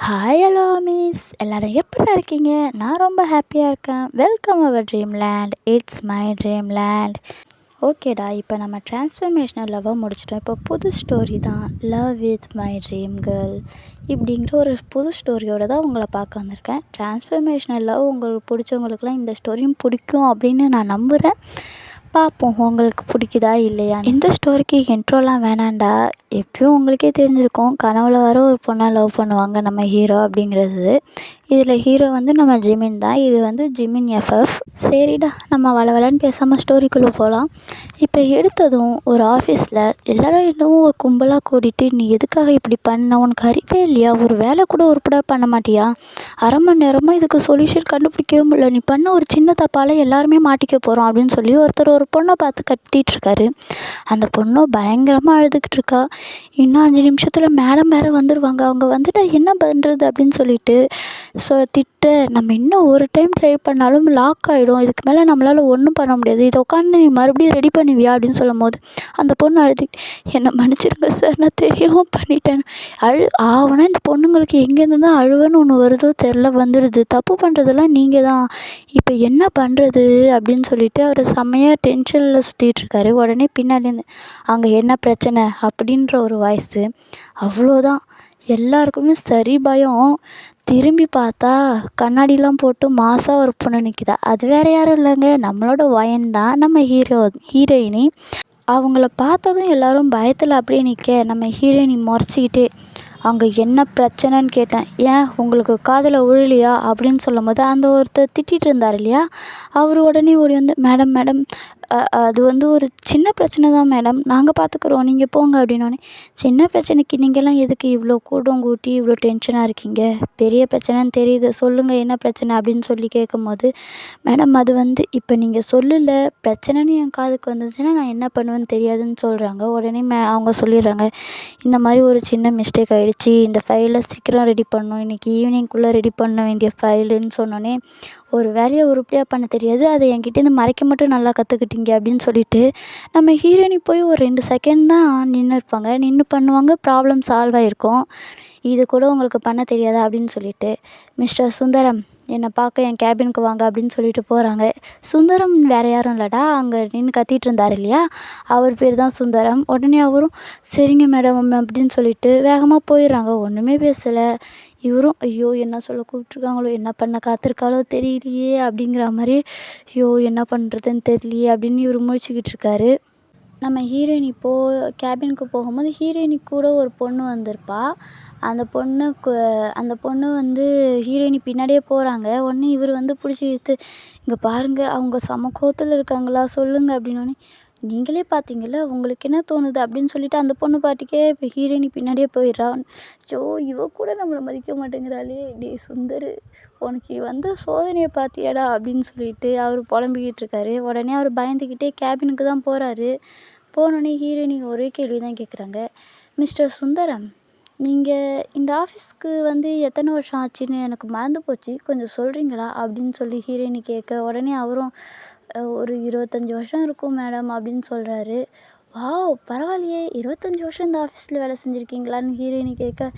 Hi hello miss எல்லாரும் எப்படி இருக்கீங்க? நான் ரொம்ப ஹாப்பியாக இருக்கேன். Welcome our dream land. It's my dream land. ஓகேடா, இப்போ நம்ம டிரான்ஸ்ஃபர்மேஷனல் லவ்வை முடிச்சிட்டோம். இப்போ புது ஸ்டோரி தான் love with my dream girl இப்படிங்கிற ஒரு புது ஸ்டோரியோடு தான் உங்களை பார்க்க வந்திருக்கேன். டிரான்ஸ்ஃபர்மேஷனல் லவ் உங்களுக்கு பிடிச்சவங்களுக்குலாம் இந்த ஸ்டோரியும் பிடிக்கும் அப்படின்னு நான் நம்புகிறேன். பார்ப்போம் உங்களுக்கு பிடிக்குதா இல்லையா. இந்த ஸ்டோரிக்கு இன்ட்ரோலாம் வேணாண்டா. எப்படியும் உங்களுக்கே தெரிஞ்சிருக்கும், கனவுல வர ஒரு பொண்ணை லவ் பண்ணுவாங்க நம்ம ஹீரோ அப்படிங்கிறது. இதில் ஹீரோ வந்து நம்ம ஜிமின் தான். இது வந்து ஜிமின் எஃப்எஃப். சரிடா, நம்ம வளவலன்னு பேசாமல் ஸ்டோரிக்குள்ளே போகலாம். இப்போ எடுத்ததும் ஒரு ஆஃபீஸில் எல்லோரும் இன்னும் ஒரு கும்பலாக கூட்டிகிட்டு, நீ எதுக்காக இப்படி பண்ண, உனக்கு அறிவே இல்லையா, ஒரு வேலை கூட உருப்படாக பண்ண மாட்டியா, அரை மணி நேரமாக இதுக்கு சொல்யூஷன் கண்டுபிடிக்கவே முடியல, நீ பண்ண ஒரு சின்ன தப்பால் எல்லாருமே மாட்டிக்க போகிறோம் அப்படின்னு சொல்லி ஒருத்தர் ஒரு பொண்ணை பார்த்து கத்திகிட்ருக்காரு. அந்த பொண்ணும் பயங்கரமாக அழுதுகிட்டு இருக்கா. இன்னும் 5 நிமிஷத்தில் மேடம் வேறு வந்துடுவாங்க, அவங்க வந்துட்டு என்ன பண்ணுறது அப்படின்னு சொல்லிட்டு திட்ட, நம்ம இன்னும் ஒரு டைம் ட்ரை பண்ணாலும் லாக் ஆகிடும், இதுக்கு மேலே நம்மளால் ஒன்றும் பண்ண முடியாது, இதை உட்காந்து நீ மறுபடியும் ரெடி பண்ணுவியா அப்படின்னு சொல்லும் போது அந்த பொண்ணு அழுது, என்னை மன்னிச்சிருங்க சார், நான் தெரியாமல் பண்ணிட்டேன். ஆவனா இந்த பொண்ணுங்களுக்கு எங்கேருந்து தான் அழுவன்னு ஒன்று வருதோ தெரில, வந்துடுது. தப்பு பண்ணுறதெல்லாம் நீங்கள் தான், இப்போ என்ன பண்ணுறது அப்படின்னு சொல்லிட்டு அவர் செம்மையாக டென்ஷனில் சுற்றிட்டுருக்காரு. உடனே பின்னாடிருந்து அங்கே என்ன பிரச்சனை அப்படின்ற ஒரு வாய்ஸு. அவ்வளோதான், எல்லாருக்குமே சரி பயம். திரும்பி பார்த்தா கண்ணாடிலாம் போட்டு மாசாக ஒரு பொண்ணு நிற்கிதா. அது வேறு யாரும் இல்லைங்க, நம்மளோட ஒயன் தான், நம்ம ஹீரோயினி. அவங்கள பார்த்ததும் எல்லோரும் பயத்தில் அப்படியே நிற்க, நம்ம ஹீரோயினி முறைச்சிக்கிட்டே, அங்கே என்ன பிரச்சனைன்னு கேட்டேன். ஏன் உங்களுக்கு காதில் விழலையா அப்படின்னு சொல்லும் போது அந்த ஒருத்தர் திட்டிகிட்டு இருந்தார் இல்லையா, அவர் உடனே ஓடி வந்து, மேடம் மேடம் அது வந்து ஒரு சின்ன பிரச்சனை தான் மேடம், நாங்கள் பார்த்துக்குறோம், நீங்கள் போங்க அப்படின்னோடனே, சின்ன பிரச்சனைக்கு நீங்கள்லாம் எதுக்கு இவ்வளோ கூட்டம் கூட்டி இவ்வளோ டென்ஷனாக இருக்கீங்க, பெரிய பிரச்சனைன்னு தெரியுது, சொல்லுங்கள் என்ன பிரச்சனை அப்படின்னு சொல்லி கேட்கும்போது, மேடம் அது வந்து இப்போ நீங்கள் சொல்லலை, பிரச்சனைன்னு என் காதுக்கு வந்துச்சுன்னா நான் என்ன பண்ணுவேன்னு தெரியாதுன்னு சொல்கிறாங்க. உடனே அவங்க சொல்லிடுறாங்க, இந்த மாதிரி ஒரு சின்ன மிஸ்டேக் ஆகிடுச்சி, இந்த ஃபைலை சீக்கிரம் ரெடி பண்ணணும், இன்றைக்கி ஈவினிங்குள்ளே ரெடி பண்ண வேண்டிய ஃபைலுன்னு சொன்னோன்னே, ஒரு வேலையை உருப்படியாக பண்ண தெரியாது, அதை என்கிட்டேருந்து மறைக்க மட்டும் நல்லா கற்றுக்கிட்டீங்க அப்படின்னு சொல்லிட்டு நம்ம ஹீரோயினி போய் ஒரு 2 செகண்ட் தான் நின்று இருப்பாங்க. நின்று பண்ணுவாங்க, ப்ராப்ளம் சால்வ் ஆகிருக்கும். இது கூட உங்களுக்கு பண்ண தெரியாதா அப்படின்னு சொல்லிட்டு, மிஸ்டர் சுந்தரம் என்னை பார்க்க என் கேபினுக்கு வாங்க அப்படின்னு சொல்லிட்டு போகிறாங்க. சுந்தரம் வேறு யாரும் இல்லைடா, அங்கே நின்று கத்திகிட்டு இருந்தார் இல்லையா, அவர் பேர் தான் சுந்தரம். உடனே அவரும் சரிங்க மேடம் அப்படின்னு சொல்லிட்டு வேகமாக போயிடுறாங்க. ஒன்றுமே பேசலை. இவரும் ஐயோ என்ன சொல்ல கூப்பிட்ருக்காங்களோ, என்ன பண்ண காத்திருக்காளோ தெரியலையே அப்படிங்கிற மாதிரி, ஐயோ என்ன பண்ணுறதுன்னு தெரியலையே அப்படின்னு இவர் முழிச்சிக்கிட்டு இருக்காரு. நம்ம ஹீரோயின் கேபினுக்கு போகும்போது ஹீரோயினி கூட ஒரு பொண்ணு வந்திருப்பா. அந்த பொண்ணு வந்து ஹீரோயினி பின்னாடியே போகிறாங்க. உடனே இவர் வந்து பிடிச்சி இழுத்து, இங்கே பாருங்கள் அவங்க செம கோவத்தில் இருக்காங்களா சொல்லுங்கள் அப்படின்னோடனே, நீங்களே பார்த்தீங்கல்ல உங்களுக்கு என்ன தோணுது அப்படின்னு சொல்லிட்டு அந்த பொண்ணு பாட்டுக்கே இப்போ ஹீரோயினி பின்னாடியே போயிடுறா. ஸோ இவ கூட நம்மளை மதிக்க மாட்டேங்கிறாளே, டேய் சுந்தர் உனக்கு வந்து சோதனையை பார்த்தியாடா அப்படின்னு சொல்லிட்டு அவர் புலம்பிக்கிட்டு இருக்காரு. உடனே அவர் பயந்துக்கிட்டே கேபினுக்கு தான் போகிறாரு. போனோடனே ஹீரோயினி ஒரே கேள்வி தான் கேட்குறாங்க, மிஸ்டர் சுந்தரம் நீங்கள் இந்த ஆஃபீஸ்க்கு வந்து எத்தனை வருஷம் ஆச்சுன்னு எனக்கு மறந்து போச்சு, கொஞ்சம் சொல்கிறீங்களா அப்படின்னு சொல்லி ஹீரோயினி கேட்க, உடனே அவரும் ஒரு 25 வருஷம் இருக்கும் மேடம் அப்படின்னு சொல்கிறாரு. வாவ் பரவாயில்லையே, 25 வருஷம் இந்த ஆஃபீஸில் வேலை செஞ்சுருக்கீங்களான்னு ஹீரோயினி கேட்க,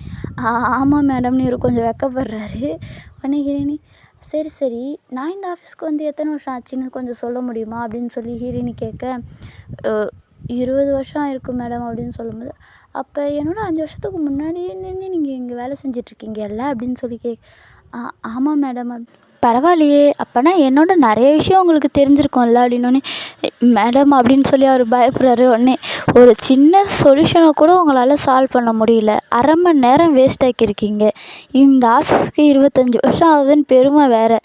ஆமாம் மேடம்னு இவர் கொஞ்சம் வெக்கப்படுறாரு. உடனே ஹீரோயினி, சரி சரி நான் இந்த ஆஃபீஸ்க்கு வந்து எத்தனை வருஷம் ஆச்சுன்னு கொஞ்சம் சொல்ல முடியுமா அப்படின்னு சொல்லி ஹீரோயினி கேட்க, 20 வருஷம் ஆயிருக்கும் மேடம் அப்படின்னு சொல்லும்போது, அப்போ என்னோட 5 வருஷத்துக்கு முன்னாடியிலேருந்தே நீங்கள் இங்கே வேலை செஞ்சிட்ருக்கீங்கல்ல அப்படின்னு சொல்லி ஆமாம் மேடம். பரவாயில்லையே, அப்போனா என்னோட நிறைய விஷயம் உங்களுக்கு தெரிஞ்சிருக்கும்ல அப்படின்னோடனே, மேடம் அப்படின்னு சொல்லி அவர் பயப்படுறாரு. உடனே ஒரு சின்ன சொல்யூஷனை கூட உங்களால் சால்வ் பண்ண முடியல, அரை மணி நேரம் வேஸ்ட் ஆக்கியிருக்கீங்க, இந்த ஆஃபீஸுக்கு 25 வருஷம் ஆகுதுன்னு பெருமை வேறு,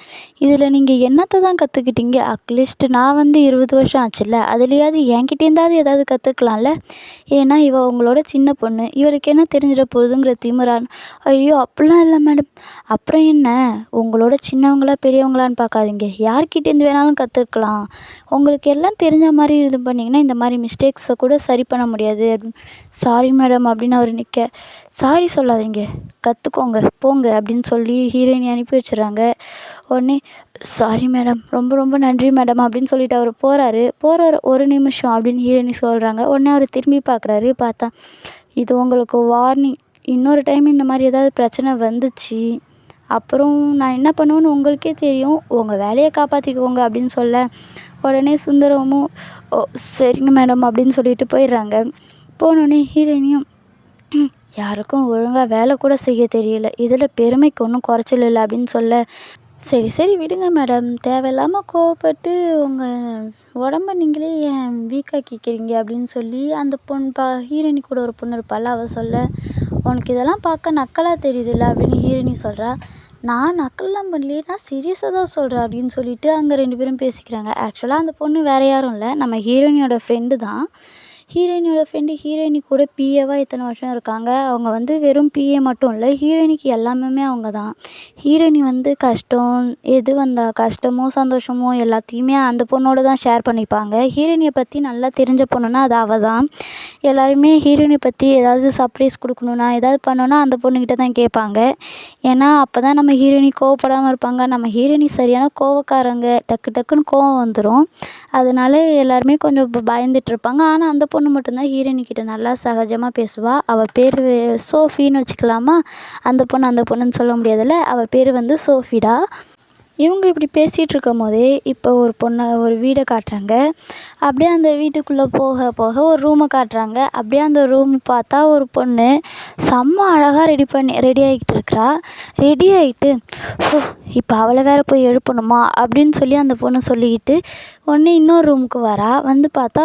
இதில் நீங்கள் என்னத்தை தான் கற்றுக்கிட்டீங்க, அட்லீஸ்ட் நான் வந்து 20 வருஷம் ஆச்சுல்ல, அதுலேயாவது என்கிட்டேருந்தாவது ஏதாவது கற்றுக்கலாம்ல, ஏன்னா இவள் உங்களோட சின்ன பொண்ணு, இவளுக்கு என்ன தெரிஞ்சிட போகுதுங்கிற திமிரான். ஐயோ அப்படிலாம் இல்லை மேடம். அப்புறம் என்ன, உங்களோட சின்னவங்களா பெரியவங்களான்னு பார்க்காதீங்க, யார்கிட்டேருந்து வேணாலும் கற்றுக்கலாம், உங்களுக்கு எல்லாம் தெரிஞ்ச மாதிரி இது பண்ணிங்கன்னா இந்த மாதிரி மிஸ்டேக்ஸை கூட சரி பண்ண முடியாது அப்படின்னு. சாரி மேடம் அப்படின்னு அவர் நிற்க, சாரி சொல்லாதீங்க, கற்றுக்கோங்க போங்க அப்படின்னு சொல்லி ஹீரோயினி அனுப்பி வச்சிடுறாங்க. உடனே சாரி மேடம், ரொம்ப ரொம்ப நன்றி மேடம் அப்படின்னு சொல்லிட்டு அவர் போகிற ஒரு நிமிஷம் அப்படின்னு ஹீரோயினி சொல்கிறாங்க. உடனே அவர் திரும்பி பார்க்குறாரு. பார்த்தா இது உங்களுக்கு வார்னிங், இன்னொரு டைம் இந்த மாதிரி ஏதாவது பிரச்சனை வந்துச்சு அப்புறம் நான் என்ன பண்ணுவேன்னு உங்களுக்கே தெரியும். உங்கள் வேலையை காப்பாற்றிக்கோங்க அப்படின்னு சொல்ல, உடனே சுந்தரமும் ஓ சரிங்க மேடம் அப்படின்னு சொல்லிட்டு போயிடுறாங்க. போனோடனே ஹீரோயினியும் யாருக்கும் ஒழுங்காக வேலை கூட செய்ய தெரியல, இதில் பெருமைக்கு ஒன்றும் குறைச்சல் இல்லை அப்படின்னு சொல்ல, சரி சரி விடுங்க மேடம், தேவையில்லாமல் கோவப்பட்டு உங்கள் உடம்ப நீங்களே ஏன் வீக்காக்கிக்கிறீங்க அப்படின்னு சொல்லி அந்த ஹீரோயினி கூட ஒரு பொண்ணு இருப்பாள் அவள் சொல்ல, உனக்கு இதெல்லாம் பார்க்க நக்கலாக தெரியுதுல்ல அப்படின்னு ஹீரோயினி சொல்கிறா. நான் நக்கல்லாம் பண்ணலையே, நான் சீரியஸாக தான் சொல்கிறேன் அப்படின்னு சொல்லிட்டு அங்கே 2 பேரும் பேசிக்கிறாங்க. ஆக்சுவலாக அந்த பொண்ணு வேறு யாரும் இல்லை, நம்ம ஹீரோயினியோட ஃப்ரெண்டு தான். ஹீரோயினியோட ஃப்ரெண்டு ஹீரோயினி கூட பிஏவா இத்தனை வருஷம் இருக்காங்க. அவங்க வந்து வெறும் பிஏ மட்டும் இல்லை, ஹீரோயினிக்கு எல்லாமே அவங்க தான். ஹீரோயினி வந்து கஷ்டம் எது வந்தால் கஷ்டமோ சந்தோஷமோ எல்லாத்தையுமே அந்த பொண்ணோட தான் ஷேர் பண்ணிப்பாங்க. ஹீரோயினியை பற்றி நல்லா தெரிஞ்ச பொண்ணுன்னா அது அவள் தான். எல்லாருமே ஹீரோயினை பற்றி ஏதாவது சர்ப்ரைஸ் கொடுக்கணுன்னா ஏதாவது பண்ணோன்னா அந்த பொண்ணுக்கிட்ட தான் கேட்பாங்க. ஏன்னா அப்போ தான் நம்ம ஹீரோயினி கோவப்படாமல் இருப்பாங்க. நம்ம ஹீரோயினி சரியான கோவக்காரங்க, டக்கு டக்குன்னு கோவம் வந்துடும். அதனால எல்லாருமே கொஞ்சம் பயந்துட்டுருப்பாங்க. ஆனால் அந்த பொண்ணு மட்டும்தான் ஹீரோயினிக்கிட்ட நல்லா சகஜமாக பேசுவாள். அவள் பேர் சோஃபின்னு வச்சுக்கலாமா? அந்த பொண்ணுன்னு சொல்ல முடியாதுல்ல, அவள் பேர் வந்து சோஃபிடா. இவங்க இப்படி பேசிகிட்டு இருக்கும் போதே இப்போ ஒரு வீடை காட்டுறாங்க. அப்படியே அந்த வீட்டுக்குள்ளே போக போக ஒரு ரூமை காட்டுறாங்க. அப்படியே அந்த ரூம் பார்த்தா ஒரு பொண்ணு செம்ம அழகாக ரெடி ஆகிக்கிட்டு இருக்கிறா. ரெடி ஆகிட்டு இப்போ அவளை வேற போய் எழுப்பணுமா அப்படின்னு சொல்லி அந்த பொண்ணு சொல்லிக்கிட்டு ஒன்று இன்னொரு ரூமுக்கு வரா. வந்து பார்த்தா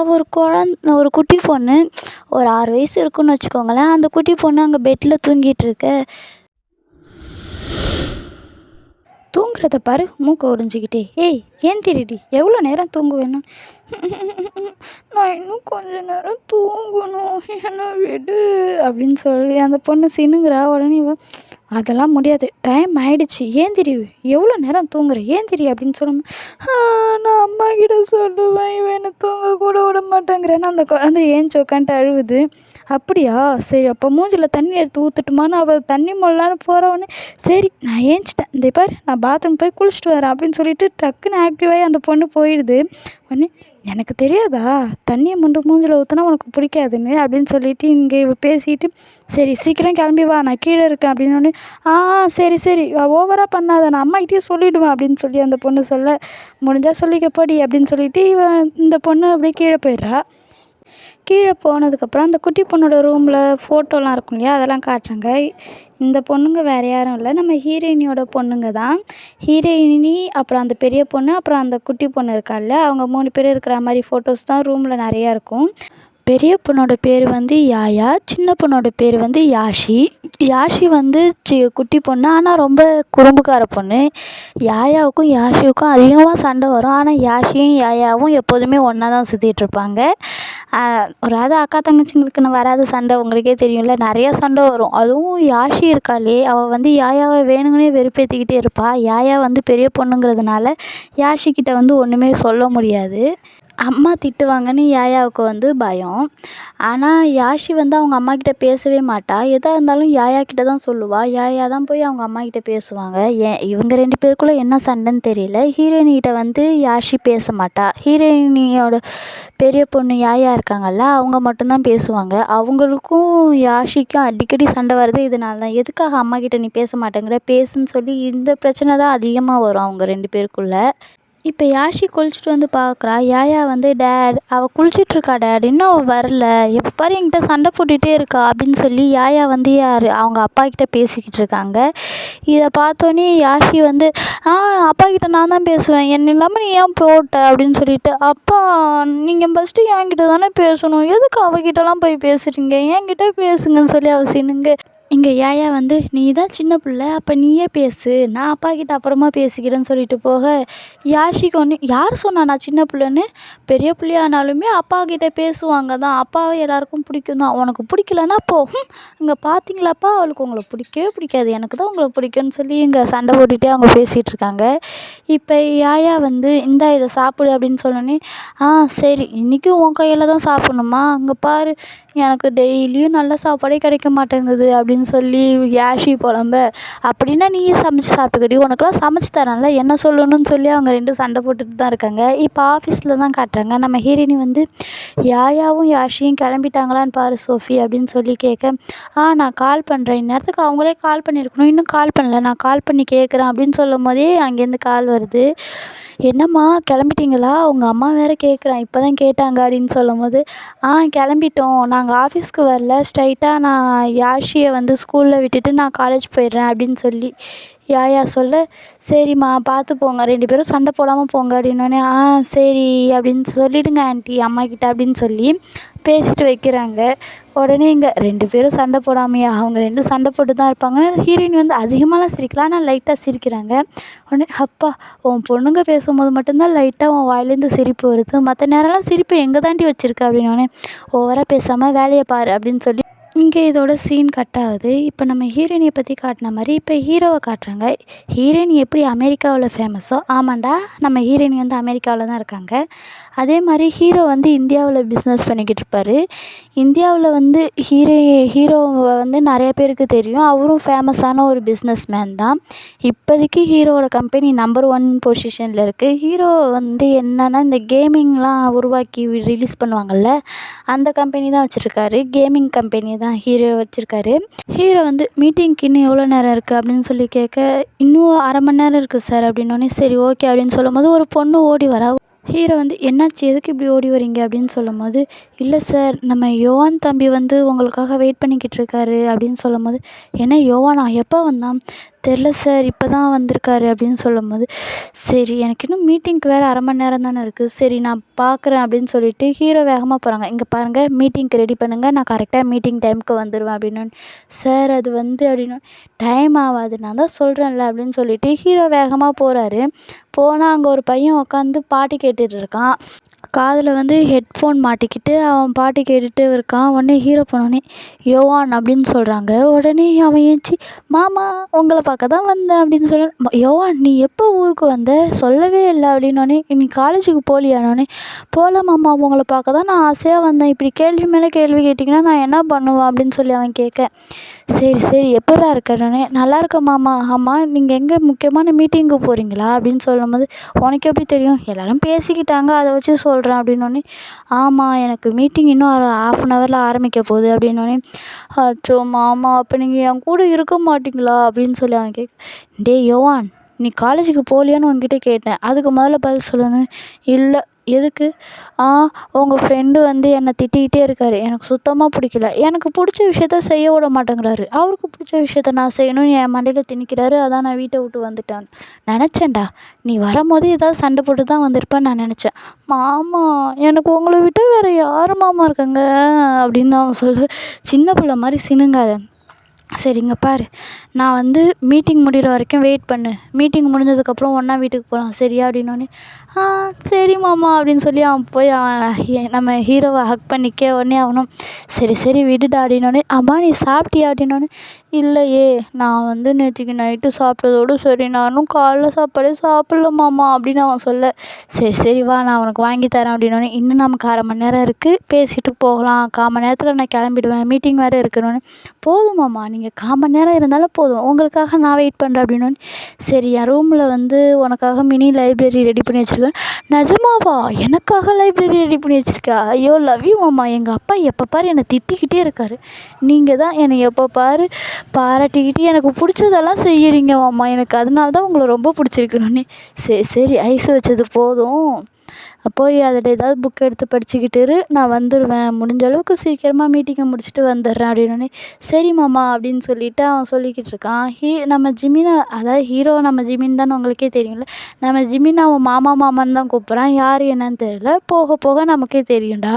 ஒரு குட்டி பொண்ணு, ஒரு 6 வயசு இருக்குன்னு வச்சுக்கோங்களேன். அந்த குட்டி பொண்ணு அங்கே பெட்டில் தூங்கிட்டு இருக்க. தூங்குறத பாரு மூக்கை உறிஞ்சிக்கிட்டே, ஏய் ஏன் திருடி எவ்வளோ நேரம் தூங்குவேணும்? நான் இன்னும் கொஞ்ச நேரம் தூங்கணும், என்ன விடு அப்படின்னு சொல்லி அந்த பொண்ணு சினுங்கிறா. உடனே அதெல்லாம் முடியாது, டைம் ஆயிடுச்சு, ஏன் தெரியும் எவ்வளோ நேரம் தூங்குற, ஏன் தெரியும் அப்படின்னு சொல்லணும். நான் அம்மா கிட்ட சொல்லுவேன், இவன் என்னை தூங்க கூட விட மாட்டேங்கிறேன்னு அந்த குழந்தை ஏஞ்சி உட்காந்துட்டு அழுவுது. அப்படியா, சரி அப்போ மூஞ்சில் தண்ணி எடுத்து ஊற்றட்டுமான்னு அவள் தண்ணி மொழலான்னு போகிறவொடனே, சரி நான் ஏஞ்சிட்டேன், இந்த பாரு நான் பாத்ரூம் போய் குளிச்சுட்டு வரேன் அப்படின்னு சொல்லிட்டு டக்குன்னு ஆக்டிவாகி அந்த பொண்ணு போயிடுது. உடனே எனக்கு தெரியாதா தண்ணியை மூஞ்சில் ஊற்றினா உனக்கு பிடிக்காதுன்னு அப்படின்னு சொல்லிட்டு இங்கே பேசிட்டு, சரி சீக்கிரம் கிளம்பி வா நான் கீழே இருக்கேன் அப்படின்னோடனே, சரி சரி ஓவராக பண்ணாத, நான் அம்மாக்கிட்டேயே சொல்லிவிடுவேன் அப்படின்னு சொல்லி அந்த பொண்ணு சொல்ல, முடிஞ்சால் சொல்லிக்கப்படி அப்படின்னு சொல்லிட்டு இந்த பொண்ணு அப்படியே கீழே போயிடுறா. கீழே போனதுக்கப்புறம் அந்த குட்டி பொண்ணோட ரூமில் ஃபோட்டோலாம் இருக்கும் இல்லையா, அதெல்லாம் காட்டுறாங்க. இந்த பொண்ணுங்க வேறு யாரும் இல்லை, நம்ம ஹீரோயினியோட பொண்ணுங்க தான். ஹீரோயினி அப்புறம் அந்த பெரிய பொண்ணு அப்புறம் அந்த குட்டி பொண்ணு இருக்கால்ல, அவங்க 3 பேர் இருக்கிற மாதிரி ஃபோட்டோஸ் தான் ரூமில் நிறையா இருக்கும். பெரிய பொண்ணோட பேர் வந்து யாயா, சின்ன பொண்ணோட பேர் வந்து யாஷி. யாஷி வந்து குட்டி பொண்ணு, ஆனால் ரொம்ப குறும்புக்கார பொண்ணு. யாயாவுக்கும் யாஷிவுக்கும் அதிகமாக சண்டை வரும். ஆனால் யாஷியும் யாயாவும் எப்போதுமே ஒன்றா தான் சுற்றிட்டுருப்பாங்க. அதாவது அக்கா தங்கச்சிங்களுக்குன்னு வராத சண்டை உங்களுக்கே தெரியும்ல, நிறையா சண்டை வரும். அதுவும் யாஷி இருக்காளே, அவள் வந்து யாயாவை வேணுங்கன்னே வெறுப்பேற்றிக்கிட்டே இருப்பாள். யாயா வந்து பெரிய பொண்ணுங்கிறதுனால யாஷிக்கிட்ட வந்து ஒன்றுமே சொல்ல முடியாது. அம்மா திட்டுவாங்கன்னு யாயாவுக்கு வந்து பயம். ஆனால் யாஷி வந்து அவங்க அம்மாக்கிட்ட பேசவே மாட்டாள். எதாக இருந்தாலும் யாயாக்கிட்ட தான் சொல்லுவாள். யாயா தான் போய் அவங்க அம்மாக்கிட்ட பேசுவாங்க. இவங்க 2 பேருக்குள்ளே என்ன சண்டைன்னு தெரியல. ஹீரோயினிகிட்ட வந்து யாஷி பேச மாட்டாள். ஹீரோயினியோட பெரிய பொண்ணு யாயா இருக்காங்கல்ல, அவங்க மட்டும்தான் பேசுவாங்க. அவங்களுக்கும் யாஷிக்கும் அடிக்கடி சண்டை வருது இதனால தான். எதுக்காக அம்மாக்கிட்ட நீ பேச மாட்டேங்கிற, பேசுன்னு சொல்லி இந்த பிரச்சனை தான் அதிகமாக வரும் அவங்க 2 பேருக்குள்ளே. இப்போ யாஷி குளிச்சுட்டு வந்து பார்க்குறா. யாயா வந்து அவள் குளிச்சிட்ருக்கா டேட், இன்னும் அவள் வரல, எப்போ பாரு என்கிட்ட சண்டை போட்டுகிட்டே இருக்கா அப்படின்னு சொல்லி யாயா வந்து அவங்க அப்பா கிட்ட பேசிக்கிட்டு இருக்காங்க. இதை பார்த்தோன்னே யாஷி வந்து அப்பா கிட்ட நான் தான் பேசுவேன், என்ன இல்லாமல் நீ ஏன் போட்ட அப்படின்னு சொல்லிட்டு, அப்பா நீங்கள் ஃபஸ்ட்டு என்கிட்ட தானே பேசணும், எதுக்கு அவகிட்டலாம் போய் பேசுகிறீங்க, என்கிட்ட பேசுங்கன்னு சொல்லி அவள் சினுங்க. இங்கே யாயா வந்து நீ தான் சின்ன பிள்ளை, அப்போ நீயே பேசு, நான் அப்பா கிட்ட அப்புறமா பேசிக்கிறேன்னு சொல்லிட்டு போக, யாஷிக்கு ஒன்று யார் சொன்னா நான் சின்ன பிள்ளைன்னு, பெரிய பிள்ளையானாலுமே அப்பா கிட்ட பேசுவாங்க தான், அப்பாவை எல்லாருக்கும் பிடிக்கும் தான், உனக்கு பிடிக்கலன்னா போ, இங்கே பார்த்தீங்களாப்பா அவளுக்கு உங்களை பிடிக்கவே பிடிக்காது, எனக்கு தான் உங்களை பிடிக்கும்னு சொல்லி இங்கே சண்டை போட்டுகிட்டே அவங்க பேசிகிட்டு இருக்காங்க. இப்போ யாயா வந்து இந்தா இதை சாப்பிடு அப்படின்னு சொன்னோன்னே, சரி இன்றைக்கும் உன் கையில் தான் சாப்பிட்ணுமா, அங்கே பாரு எனக்கு டெய்லியும் நல்ல சாப்பாடே கிடைக்க மாட்டேங்குது அப்படின்னு சொல்லி யாஷி புலம்ப. அப்படின்னா நீயே சமைச்சு சாப்பிட்டுக்கடி, உனக்கெல்லாம் சமைச்சு தரேன்ல, என்ன சொல்லணும்னு சொல்லி அவங்க 2 சண்டை போட்டுட்டு தான் இருக்காங்க. இப்போ ஆஃபீஸில் தான் காட்டுறாங்க. நம்ம ஹீரோயினி வந்து யாயாவும் யாஷியும் கிளம்பிட்டாங்களான்னு பாரு சோஃபி அப்படின்னு சொல்லி கேட்க, நான் கால் பண்ணுறேன், இந்நேரத்துக்கு அவங்களே கால் பண்ணியிருக்கணும், இன்னும் கால் பண்ணல, நான் கால் பண்ணி கேட்குறேன் அப்படின்னு சொல்லும் போதே அங்கேருந்து கால் வருது. என்னம்மா கிளம்பிட்டீங்களா, உங்கள் அம்மா வேறு கேட்குறேன், இப்போ தான் கேட்டாங்க அப்படின்னு சொல்லும்போது, கிளம்பிட்டோம், நாங்கள் ஆஃபீஸ்க்கு வரல, ஸ்ட்ரைட்டாக நான் யாஷியை வந்து ஸ்கூலில் விட்டுட்டு நான் காலேஜ் போயிடுறேன் அப்படின்னு சொல்லி யாயா சொல்ல, சரிம்மா பார்த்து போங்க, 2 பேரும் சண்டை போடாமல் போங்க அப்படின்னோடனே, சரி அப்படின்னு சொல்லிவிடுங்க ஆண்டி அம்மாக்கிட்ட அப்படின்னு சொல்லி பேசிட்டு வைக்கிறாங்க. உடனே இங்கே 2 பேரும் சண்டை போடாமையா, அவங்க 2 சண்டை போட்டு தான் இருப்பாங்க. ஹீரோயின் வந்து அதிகமாகலாம் சிரிக்கலாம், ஆனால் லைட்டாக சிரிக்கிறாங்க. உடனே அப்பா, உன் பொண்ணுங்க பேசும்போது மட்டும்தான் லைட்டாக உன் வாயிலேருந்து சிரிப்பு வருது, மற்ற நேரம்லாம் சிரிப்பு எங்கே தாண்டி வச்சுருக்க அப்படின்னோடனே, ஓவராக பேசாமல் வேலையை பாரு அப்படின்னு சொல்லி இங்கே இதோட சீன் கட் ஆகுது. இப்போ நம்ம ஹீரோயினியை பற்றி காட்டின மாதிரி இப்போ ஹீரோவை காட்டுறாங்க. ஹீரோயின் எப்படி அமெரிக்காவில் ஃபேமஸோ, ஆமாண்டா நம்ம ஹீரோயின் வந்து அமெரிக்காவில் தான் இருக்காங்க. அதே மாதிரி ஹீரோ வந்து இந்தியாவில் பிஸ்னஸ் பண்ணிக்கிட்டு இருப்பார். இந்தியாவில் வந்து ஹீரோவை வந்து நிறைய பேருக்கு தெரியும். அவரும் ஃபேமஸான ஒரு பிஸ்னஸ் மேன் தான். இப்போதைக்கு ஹீரோவோட கம்பெனி நம்பர் 1 பொசிஷனில் இருக்குது. ஹீரோ வந்து என்னென்னா இந்த கேமிங்லாம் உருவாக்கி ரிலீஸ் பண்ணுவாங்கள்ல, அந்த கம்பெனி தான் வச்சுருக்காரு. கேமிங் கம்பெனி தான் ஹீரோ வச்சுருக்காரு. ஹீரோ வந்து மீட்டிங்க்கு இன்னும் எவ்வளோ நேரம் இருக்குது அப்படின்னு சொல்லி கேட்க, இன்னும் 1/2 மணி நேரம் இருக்குது சார் அப்படின்னோடனே, சரி ஓகே அப்படின்னு சொல்லும்போது ஒரு பொண்ணு ஓடி வரா. ஹீரோ வந்து என்னாச்சு, எதுக்கு இப்படி ஓடி வரீங்க அப்படின்னு சொல்லும்போது, இல்லை சார் நம்ம யோவான் தம்பி வந்து உங்களுக்காக வெயிட் பண்ணிக்கிட்டு இருக்காரு அப்படின்னு சொல்லும்போது, என்ன யோவானா, எப்போ வந்தான், தெரில சார் இப்போ தான் வந்திருக்காரு அப்படின்னு சொல்லும்போது, சரி எனக்கு இன்னும் மீட்டிங்க்கு வேறு 1/2 மணி நேரம் தானே இருக்குது, சரி நான் பார்க்குறேன் அப்படின்னு சொல்லிட்டு ஹீரோ வேகமாக போகிறாங்க. இங்கே பாருங்கள், மீட்டிங்க்கு ரெடி பண்ணுங்கள், நான் கரெக்டாக மீட்டிங் டைமுக்கு வந்துடுவேன் அப்படின்னு. சார் அது வந்து அப்படின்னு, டைம் ஆகாது நான் தான் சொல்கிறேன்ல அப்படின்னு சொல்லிட்டு ஹீரோ வேகமாக போகிறாரு. போனால் அங்கே ஒரு பையன் உட்காந்து பாட்டு கேட்டுட்டு இருக்கான். காதில் வந்து ஹெட்ஃபோன் மாட்டிக்கிட்டு அவன் பாட்டு கேட்டுட்டு இருக்கான். உடனே ஹீரோ போனோடனே யோவான் அப்படின்னு சொல்கிறாங்க. உடனே அவன் ஏஞ்சி, மாமா உங்களை பார்க்க தான் வந்தேன் அப்படின்னு சொல்ல, யோவான் நீ எப்போ ஊருக்கு வந்த, சொல்லவே இல்லை அப்படின்னோடனே, நீ காலேஜுக்கு போகலையானோடனே, போகல மாமா, உங்களை பார்க்க தான் நான் ஆசையாக வந்தேன், இப்படி கேள்வி மேலே கேள்வி கேட்டிங்கன்னா நான் என்ன பண்ணுவேன் அப்படின்னு சொல்லி அவன் கேட்க, சரி சரி எப்பட்றா இருக்கனே, நல்லா இருக்க மாமா, ஆமாம் நீங்கள் எங்கே முக்கியமான மீட்டிங்கு போகிறீங்களா அப்படின்னு சொல்லும்போது, உனக்கு எப்படி தெரியும், எல்லோரும் பேசிக்கிட்டாங்க அதை வச்சு சொல்கிறேன் அப்படின்னோடனே, ஆமாம் எனக்கு மீட்டிங் இன்னும் ஒரு 1/2 ஹவரில் ஆரம்பிக்க போகுது அப்படின்னோடனே, அச்சோ மாமா அப்போ நீங்கள் என் கூட இருக்க மாட்டிங்களா அப்படின்னு சொல்லி அவன் டேய் யோவான், நீ காலேஜுக்கு போகலையான்னு உன்கிட்ட கேட்டேன், அதுக்கு முதல்ல பதில் சொல்லணும். இல்லை எதுக்கு, உங்கள் ஃப்ரெண்டு வந்து என்னை திட்டிக்கிட்டே இருக்காரு, எனக்கு சுத்தமாக பிடிக்கல, எனக்கு பிடிச்ச விஷயத்த செய்ய விட மாட்டேங்கிறாரு, அவருக்கு பிடிச்ச விஷயத்த நான் செய்யணும்னு என் மண்டையில் திணிக்கிறாரு, அதான் நான் வீட்டை விட்டு வந்துட்டேன். நினச்சேன்டா நீ வரும்போது ஏதாவது சண்டை போட்டு தான் வந்திருப்பேன்னு நான் நினச்சேன். மாமா எனக்கு உங்களை விட்டு வேறு யார் மாமா இருக்காங்க அப்படின்னு அவன் சொல்ல, சின்ன பிள்ளை மாதிரி சினுங்காத, சரிங்க பாரு, நான் வந்து மீட்டிங் முடிகிற வரைக்கும் வெயிட் பண்ணு, மீட்டிங் முடிஞ்சதுக்கப்புறம் ஒன்றா வீட்டுக்கு போகலாம் சரியா அப்படின்னோடனே, சரி மாமா அப்படின்னு சொல்லி அவன் போய் நம்ம ஹீரோவை ஹக் பண்ணிக்க. உடனே அவனும் சரி சரி விடுடா அப்படின்னோடனே, அம்மா நீ சாப்பிட்டியா அப்படின்னோடனே, இல்லையே நான் வந்து நேற்றுக்கு நைட்டு சாப்பிட்டதோடு சரி, நானும் காலைல சாப்பாடே சாப்பிட்ல மாமா அப்படின்னு அவன் சொல்ல, சரி சரி வா நான் உனக்கு வாங்கி தரேன் அப்படின்னோடனே, இன்னும் நமக்கு 1/2 மணி நேரம் இருக்குது, பேசிட்டு போகலாம், 1/4 மணி நேரத்தில் நான் கிளம்பிடுவேன், மீட்டிங் வேறு இருக்கணும்னு. போதும் மாமா நீங்கள் 1/4 மணி நேரம் இருந்தாலும் போதும், உங்களுக்காக நான் வெயிட் பண்ணுறேன் அப்படின்னோடனே, சரி என் ரூமில் வந்து உனக்காக மினி லைப்ரரி ரெடி பண்ணி வச்சுருக்கேன். நிஜமாவா, எனக்காக லைப்ரரி ரெடி பண்ணி வச்சுருக்கா, ஐயோ லவ் யூ மாமா, எங்கள் அப்பா எப்போ பாரு என்னை திட்டிக்கிட்டே இருக்காரு, நீங்கள் தான் என்னை எப்போ பாரு பாராட்டிக்கிட்டு எனக்கு பிடிச்சதெல்லாம் செய்கிறீங்க மாமா, எனக்கு அதனால தான் உங்களை ரொம்ப பிடிச்சிருக்குன்னொன்னே, சரி சரி ஐஸ் வச்சது போதும், போய் அதில் ஏதாவது புக் எடுத்து படிச்சுக்கிட்டு இரு, நான் வந்துடுவேன், முடிஞ்ச அளவுக்கு சீக்கிரமாக மீட்டிங்கை முடிச்சுட்டு வந்துடுறேன் அப்படின்னோடனே, சரி மாமா அப்படின்னு சொல்லிவிட்டு அவன் சொல்லிக்கிட்டு இருக்கான். நம்ம ஜிமினை, அதாவது ஹீரோ நம்ம ஜிமின் தானே உங்களுக்கே தெரியும்ல, நம்ம ஜிமின் அவன் மாமா மாமான்னு தான் கூப்பிட்றான், யார் என்னன்னு தெரியல, போக போக நமக்கே தெரியும்டா.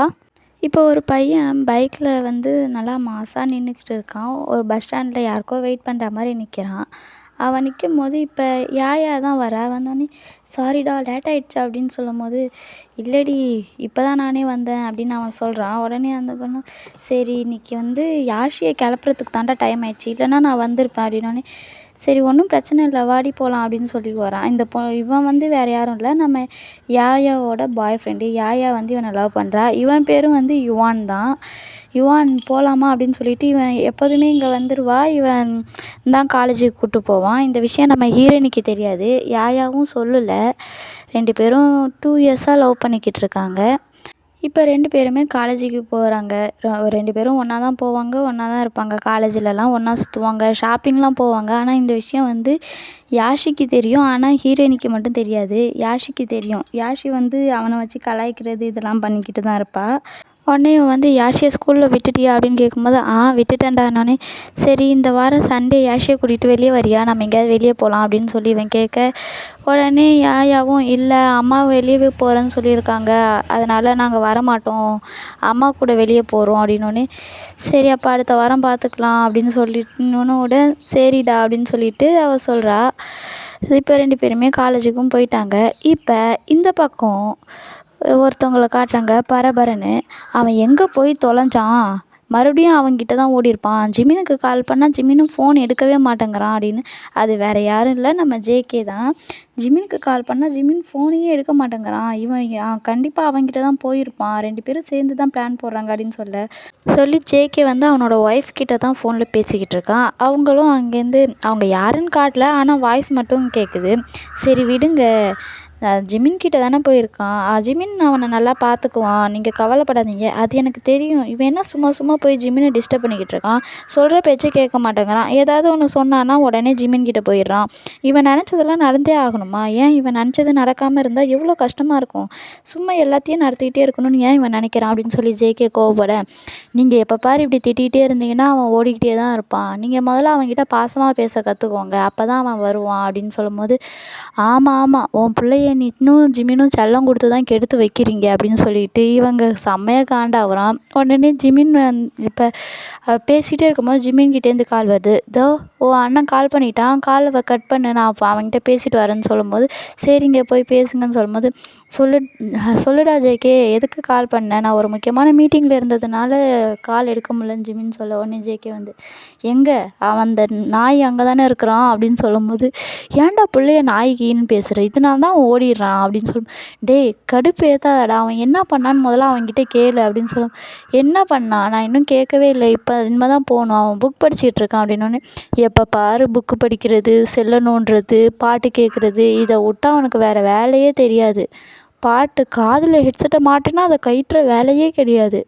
இப்போ ஒரு பையன் பைக்கில் வந்து நல்லா மாஸாக நின்றுக்கிட்டு இருக்கான். ஒரு பஸ் ஸ்டாண்டில் யாருக்கோ வெயிட் பண்ணுற மாதிரி நிற்கிறான். அவன் நிற்கும்போது இப்போ யாயா தான் வரா. வந்தோடனே சாரிடா லேட் ஆகிடுச்சா அப்படின்னு சொல்லும்போது, இல்லைடி இப்போ தான் நானே வந்தேன் அப்படின்னு அவன் சொல்கிறான். உடனே அந்த பொண்ணு, சரி இன்றைக்கி வந்து யாஷியை கிளப்புறதுக்கு தாண்டா டைம் ஆயிடுச்சு, இல்லைன்னா நான் வந்திருப்பேன் அப்படின்னோடனே, சரி ஒன்றும் பிரச்சனை இல்லை வாடி போகலாம் அப்படின்னு சொல்லி வரான். இவன் வந்து வேறு யாரும் இல்லை, நம்ம யாயாவோட பாய் ஃப்ரெண்டு. யாயா வந்து இவனை லவ் பண்ணுறா. இவன் பேரும் வந்து யுவான் தான். யுவான் போகலாமா அப்படின்னு சொல்லிட்டு இவன் எப்போதுமே இங்கே வந்துடுவா. இவன் தான் காலேஜுக்கு கூப்பிட்டு போவான். இந்த விஷயம் நம்ம ஹீரோயினிக்கு தெரியாது, யாயாவும் சொல்லலை. 2 பேரும் 2 இயர்ஸாக லவ் பண்ணிக்கிட்டு இருக்காங்க. இப்போ 2 பேருமே காலேஜுக்கு போகிறாங்க. 2 பேரும் ஒன்றா தான் போவாங்க, ஒன்றா தான் இருப்பாங்க. காலேஜிலலாம் ஒன்றா சுற்றுவாங்க, ஷாப்பிங்லாம் போவாங்க. ஆனால் இந்த விஷயம் வந்து யாஷிக்கு தெரியும். ஆனால் ஹீரோயினிக்கு மட்டும் தெரியாது. யாஷிக்கு தெரியும். யாஷி வந்து அவனை வச்சு கலாய்க்கிறது இதெல்லாம் பண்ணிக்கிட்டு தான் இருப்பாள். உடனே இவன் வந்து யாஷியை ஸ்கூலில் விட்டுட்டியா அப்படின்னு கேட்கும்போது விட்டுட்டேன்டானோடனே, சரி இந்த வாரம் சண்டே யாஷியை கூட்டிகிட்டு வெளியே வரியா, நம்ம எங்கேயாவது வெளியே போகலாம் அப்படின்னு சொல்லி இவன் கேட்க, உடனே யாயாவும் இல்லை அம்மா வெளியவே போகிறேன்னு சொல்லியிருக்காங்க, அதனால் நாங்கள் வரமாட்டோம், அம்மா கூட வெளியே போகிறோம் அப்படின்னோடனே, சரி அப்போ அடுத்த வாரம் பார்த்துக்கலாம் அப்படின்னு சொல்லிட்டு சரிடா அப்படின்னு சொல்லிட்டு அவள் சொல்கிறா. இப்போ 2 பேருமே காலேஜுக்கும் போயிட்டாங்க. இப்போ இந்த பக்கம் ஒருத்தவங்கள காட்டுறாங்க பரபரன்னு. அவன் எங்கே போய் தொலைஞ்சான், மறுபடியும் அவன்கிட்ட தான் ஓடியிருப்பான். ஜிமினுக்கு கால் பண்ணால் ஜிமினும் ஃபோன் எடுக்கவே மாட்டேங்கிறான் அப்படின்னு. அது வேறு யாரும் இல்லை, நம்ம ஜேகே தான். ஜிமினுக்கு கால் பண்ணால் ஜிமின் ஃபோனையே எடுக்க மாட்டேங்கிறான். இவன் கண்டிப்பாக அவன்கிட்ட தான் போயிருப்பான். 2 பேரும் சேர்ந்து தான் பிளான் போடுறாங்க அப்படின்னு சொல்லி ஜேகே வந்து அவனோட ஒய்ஃப் கிட்ட தான் ஃபோனில் பேசிக்கிட்டு இருக்கான். அவங்களும் அங்கேருந்து அவங்க யாருன்னு காட்டல, ஆனால் வாய்ஸ் மட்டும் கேட்குது. சரி விடுங்க, ஜிமின் கிட்ட தானே போயிருக்கான், ஜிமின் அவனை நல்லா பார்த்துக்குவான், நீங்கள் கவலைப்படாதீங்க, அது எனக்கு தெரியும். இவன் என்ன சும்மா சும்மா போய் ஜிமினை டிஸ்டர்ப் பண்ணிக்கிட்டு இருக்கான், சொல்கிற பேச்சை கேட்க மாட்டேங்கிறான், ஏதாவது ஒன்று சொன்னான்னா உடனே ஜிமின் கிட்ட போயிடுறான். இவன் நினச்சதெல்லாம் நடந்தே ஆகணுமா, ஏன் இவன் நினச்சது நடக்காமல் இருந்தால் எவ்வளோ கஷ்டமாக இருக்கும், சும்மா எல்லாத்தையும் நடத்திக்கிட்டே இருக்கணும்னு ஏன் இவன் நினைக்கிறான் அப்படின்னு சொல்லி ஜேகே கோவப்பட, நீங்கள் எப்போ பாரு இப்படி திட்டிகிட்டே இருந்தீங்கன்னா அவன் ஓடிக்கிட்டே தான் இருப்பான், நீங்கள் முதல்ல அவன்கிட்ட பாசமாக பேச கற்றுக்கோங்க, அப்போ தான் அவன் வருவான் அப்படின்னு சொல்லும்போது, ஆமாம் உன் பிள்ளைய நீ இன்னும் ஜிமினும் செல்லம் கொடுத்து தான் கெடுத்து வைக்கிறீங்க அப்படின்னு சொல்லிட்டு இவங்க செம்மையாக காண்டாகிறான். உடனே ஜிமின் இப்போ பேசிகிட்டே இருக்கும்போது ஜிமின்கிட்டேருந்து கால் வருது. அண்ணன் கால் பண்ணிட்டான், காலை கட் பண்ணு, நான் அவன்கிட்ட பேசிட்டு வரேன்னு சொல்லும்போது, சரிங்க போய் பேசுங்கன்னு சொல்லும்போது, சொல்லுடா ஜேகே எதுக்கு கால் பண்ணேன், நான் ஒரு முக்கியமான மீட்டிங்கில் இருந்ததுனால கால் எடுக்க முடியலன்னு ஜிமின் சொல்ல, உடனே ஜேகே வந்து எங்கே அவன் அந்த நாய் அங்கே தானே இருக்கிறான் அப்படின்னு சொல்லும்போது, ஏன்டா பிள்ளைய நாய்கின்னு பேசுகிற, இதனால தான் அவன் ஓடிடுறான் அப்படின்னு சொல்லும். டேய் கடுப்பு ஏற்றாதடா, அவன் என்ன பண்ணான்னு முதல்ல அவன்கிட்ட கேளு அப்படின்னு சொல்லும். என்ன பண்ணான், நான் இன்னும் கேட்கவே இல்லை, இப்போ இனிமேல் தான் போகணும், அவன் புக் படிச்சுட்டு இருக்கான் அப்படின்னோடனே, எப்போ பாரு புக்கு படிக்கிறது, செல்லை நோண்டுறது, பாட்டு கேட்குறது, இதை விட்டா அவனுக்கு வேறு வேலையே தெரியாது. பாட்டு காதில் ஹெட்செட்டை மாட்டினா அதை கழட்டுற வேலையே கிடையாது.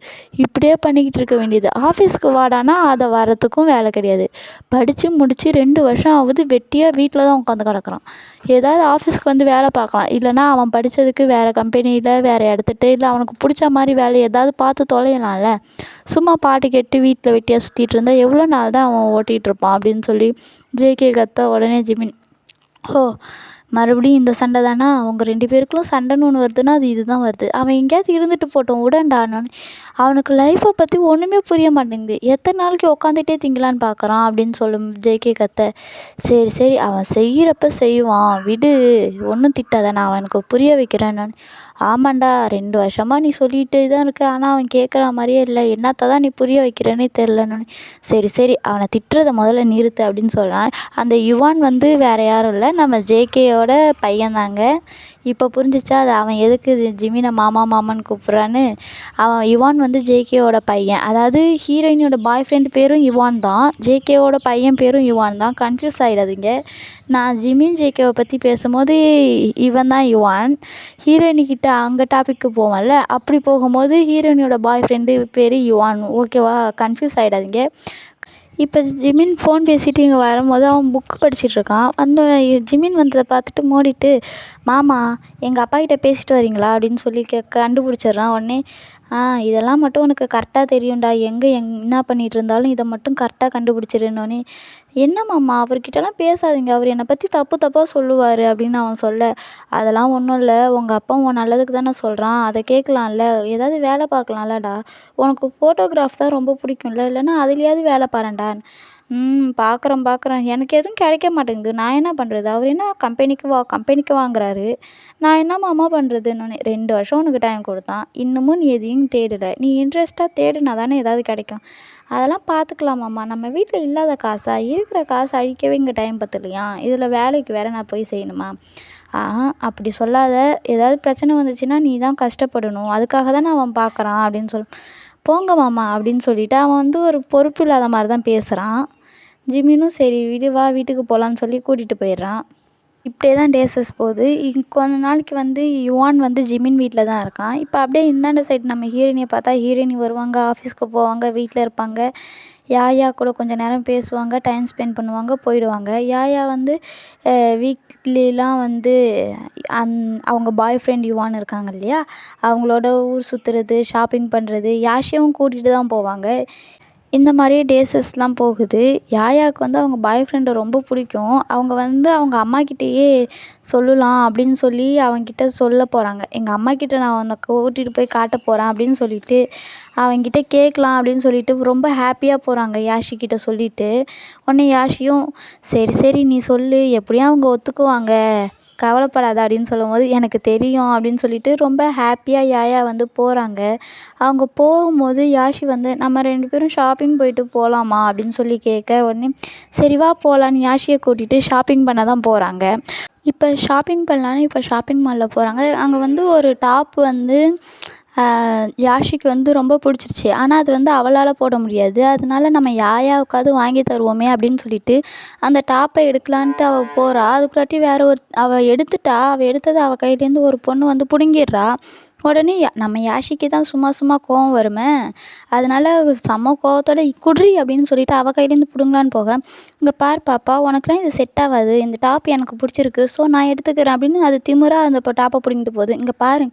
இப்படியே பண்ணிக்கிட்டு இருக்க வேண்டியது. ஆஃபீஸ்க்கு வாடானா அதை வரத்துக்கும் வேலை கிடையாது. படித்து முடித்து 2 வருஷம் ஆகுது, வெட்டியாக வீட்டில் தான் உட்காந்து கிடக்குறான். ஏதாவது ஆஃபீஸ்க்கு வந்து வேலை பார்க்கலாம், இல்லைனா அவன் படித்ததுக்கு வேறு கம்பெனியில் வேறு இடத்துட்டு இல்லை அவனுக்கு பிடிச்ச மாதிரி வேலை ஏதாவது பார்த்து தொலையலாம்ல. சும்மா பாட்டு கேட்டு வீட்டில் வெட்டியாக சுற்றிட்டு இருந்தால் எவ்வளோ நாள் தான் அவன் ஓட்டிகிட்டு இருப்பான் அப்படின்னு சொல்லி ஜேகே கத்த, உடனே ஜிமின் மறுபடியும் இந்த சண்டை தானா, அவங்க 2 பேருக்குள்ள சண்டைன்னு ஒன்று வருதுன்னா அது இதுதான் வருது, அவன் எங்கேயாவது இருந்துட்டு போட்டோம் விடண்டான்னு. அவனுக்கு லைஃப்பை பற்றி ஒன்றுமே புரிய மாட்டேங்குது, எத்தனை நாளைக்கு உட்காந்துட்டே திங்கலான்னு பார்க்குறான் அப்படின்னு சொல்லும் ஜேகே கத்த. சரி அவன் செய்கிறப்ப செய்வான் விடு, ஒன்றும் திட்டாத, நான் அவனுக்கு புரிய வைக்கிறேன். நான் ஆமாண்டா 2 வருஷமாக நீ சொல்லிகிட்டே தான் இருக்க, ஆனால் அவன் கேட்குற மாதிரியே இல்லை, என்னத்தை தான் நீ புரிய வைக்கிறேன்னே தெரிலன்னு. சரி அவனை திட்டுறதை முதல்ல நிறுத்து அப்படின்னு சொல்கிறான். அந்த யுவான் வந்து வேறு யாரும் இல்லை, நம்ம ஜேகேயோட பையன்தாங்க. இப்போ புரிஞ்சிச்சா அது அவன் எதுக்கு ஜிமினை மாமான்னு கூப்பிட்றான்னு. அவன் யுவான் வந்து ஜேகேவோட பையன், அதாவது ஹீரோயினோட பாய் ஃப்ரெண்ட் பேரும் யுவான் தான், ஜேகேவோட பையன் பேரும் யுவான் தான், கன்ஃபியூஸ் ஆகிடாதீங்க. நான் ஜிமின் ஜேகேவை பற்றி பேசும்போது இவன் தான் யுவான், ஹீரோயினிக்கிட்ட அங்கே டாப்பிக்கு போவான்ல, அப்படி போகும்போது ஹீரோயினோட பாய் ஃப்ரெண்டு பேர் யுவான், ஓகேவா, கன்ஃபியூஸ் ஆகிடாதீங்க. இப்போ ஜிமின் ஃபோன் பேசிட்டு இங்கே வரும்போது அவன் புக்கு படிச்சிட்ருக்கான். ஜிமின் வந்ததை பார்த்துட்டு மூடிட்டு, மாமா எங்கள் அப்பாக்கிட்ட பேசிட்டு வரீங்களா அப்படின்னு சொல்லி கண்டுபிடிச்சிட்றான். உடனே இதெல்லாம் மட்டும் உனக்கு கரெக்டாக தெரியும்டா, என்ன பண்ணிகிட்டு இருந்தாலும் இதை மட்டும் கரெக்டாக கண்டுபிடிச்சிருந்தோன்னே, என்ன மாமா அவர்கிட்டலாம் பேசாதீங்க, அவர் என்னை பற்றி தப்பாக சொல்லுவார் அப்படின்னு அவன் சொல்ல, அதெல்லாம் ஒன்றும் இல்லை, உங்கள் அப்பா உன் நல்லதுக்கு தானே சொல்கிறான், அதை கேட்கலாம்ல, ஏதாவது வேலை பார்க்கலாம்லடா, உனக்கு ஃபோட்டோகிராஃப் தான் ரொம்ப பிடிக்கும்ல, இல்லைன்னா அதுலேயாவது வேலை பாருடா, பார்க்குறேன். எனக்கு எதுவும் கிடைக்க மாட்டேங்குது. நான் என்ன பண்ணுறது? அவரு என்ன கம்பெனிக்கு வாங்குறாரு. நான் என்னம்மா பண்ணுறதுன்னோனே, 2 வருஷம் உனக்கு டைம் குடுத்தான். இன்னமும் நீ எதையும் தேடல. நீ இன்ட்ரெஸ்ட்டா தேடுனா தானே ஏதாவது கிடைக்கும். அதெல்லாம் பார்த்துக்கலாமாம்மா. நம்ம வீட்ல இல்லாத காசா? இருக்கிற காச அழிக்கவே இங்க டைம் பத்தலையா? இதில வேலைக்கு வேற நான் போய் செய்யணுமா? அப்படி சொல்லாத. ஏதாவது பிரச்சனை வந்துச்சுன்னா நீ தான் கஷ்டப்படணும். அதுக்காக தானே அவன் பார்க்குறான் அப்படின்னு போங்க மாமா அப்படின்னு சொல்லிட்டு அவன் வந்து ஒரு பொறுப்பு இல்லாத மாரி தான் பேசுறான். ஜிமினும் சரி விடு வா வீட்டுக்கு போகலான்னு சொல்லி கூட்டிகிட்டு போயிடுறான். இப்படியே தான் டேஸஸ் போகுது. கொஞ்ச நாளைக்கு வந்து யுவான் வந்து ஜிமின் வீட்டில் தான் இருக்கான். இப்போ அப்படியே இந்தாண்ட சைடு நம்ம ஹீரோயினியை பார்த்தா ஹீரோயினி வருவாங்க, ஆஃபீஸ்க்கு போவாங்க, வீட்டில் இருப்பாங்க. யாயா கூட கொஞ்சம் நேரம் பேசுவாங்க, டைம் ஸ்பெண்ட் பண்ணுவாங்க, போயிடுவாங்க. யாயா வந்து வீக்லிலாம் வந்து அவங்க பாய் ஃப்ரெண்ட் யுவான் இருக்காங்க இல்லையா, அவங்களோட ஊர் சுற்றுறது, ஷாப்பிங் பண்ணுறது, யாஷியாவும் கூட்டிகிட்டு தான் போவாங்க. இந்த மாதிரியே டேஸஸ்லாம் போகுது. யாயாவுக்கு வந்து அவங்க பாய் ஃப்ரெண்டை ரொம்ப பிடிக்கும். அவங்க வந்து அவங்க அம்மாக்கிட்டேயே சொல்லலாம் அப்படின்னு சொல்லி அவன்கிட்ட சொல்ல போகிறாங்க. எங்கள் அம்மாக்கிட்ட நான் உன்னை கூட்டிகிட்டு போய் காட்ட போகிறேன் அப்படின்னு சொல்லிட்டு அவன்கிட்ட கேட்கலாம் அப்படின்னு சொல்லிட்டு ரொம்ப ஹாப்பியாக போகிறாங்க யாஷிக்கிட்ட சொல்லிவிட்டு. உடனே யாஷியும் சரி சரி நீ சொல்லு, எப்படியும் அவங்க ஒத்துக்குவாங்க, கவலைப்படாத அப்படின்னு சொல்லும்போது எனக்கு தெரியும் அப்படின்னு சொல்லிட்டு ரொம்ப ஹாப்பியாக யாயா வந்து போகிறாங்க. அவங்க போகும்போது யாஷி வந்து நம்ம 2 பேரும் ஷாப்பிங் போயிட்டு போகலாமா அப்படின்னு சொல்லி கேட்க, உடனே சரி வா போகலான்னு யாஷியை கூட்டிகிட்டு ஷாப்பிங் பண்ண தான் போகிறாங்க. இப்போ ஷாப்பிங் பண்ணலான்னு இப்போ ஷாப்பிங் மாலில் போகிறாங்க. அங்கே வந்து ஒரு டாப் வந்து யாஷிக்கு வந்து ரொம்ப பிடிச்சிருச்சு. ஆனால் அது வந்து அவளால் போட முடியாது. அதனால நம்ம யாயாவுக்காவது வாங்கி தருவோமே அப்படின்னு சொல்லிட்டு அந்த டாப்பை எடுக்கலான்ட்டு அவள் போகிறா. அதுக்குள்ளாட்டி அவள் எடுத்ததை அவள் கையிலேருந்து ஒரு பொண்ணு வந்து பிடுங்கிடுறா. உடனே நம்ம யாஷிக்கு தான் சும்மா சும்மா கோவம் வருமே, அதனால செம்ம கோவத்தோட குட்ரி அப்படின்னு சொல்லிட்டு அவள் கையிலேருந்து பிடுங்கலான்னு போக, இங்கே பார் பாப்பா, உனக்குலாம் இது செட் ஆகாது, இந்த டாப் எனக்கு பிடிச்சிருக்கு, ஸோ நான் எடுத்துக்கிறேன் அப்படின்னு அது திமிராக அந்த டாப்பை பிடுங்கிட்டு போகுது. இங்கே பாரு,